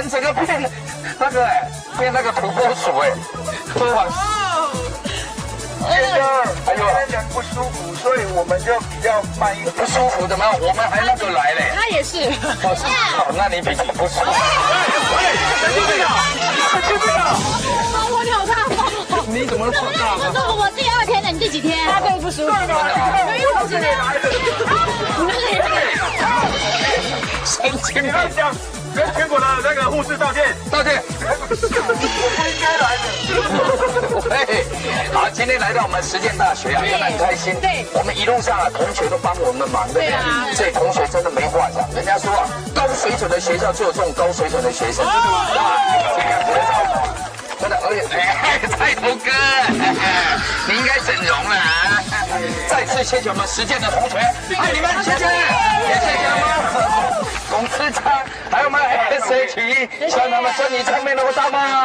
人整个变那个变那个土拨鼠突然。先生，还有人不舒服，所以我们就比较慢一点。不舒服的吗？我们还那个来嘞。他也是。好，那你比较不舒服。我你好大方。你怎么那么大方？不舒服，我第2天了，你第几天？他对不舒服。没有，我今天来了。神经病！跟全国的那个护士道歉，道歉。我不应该来的。喂，好，今天来到我们实践大学啊，真的很开心。对，我们一路上啊，同学都帮我们忙，对不对？所以同学真的没话讲。人家说啊，高水准的学校就有这种高水准的学生。哇，真的，而且，菜头哥，你应该整容了啊！再次谢谢我们实践的同学，爱你们，谢谢，也谢谢我们龚思昌，还有我们 SHE，希望他们生意场面那么大吗？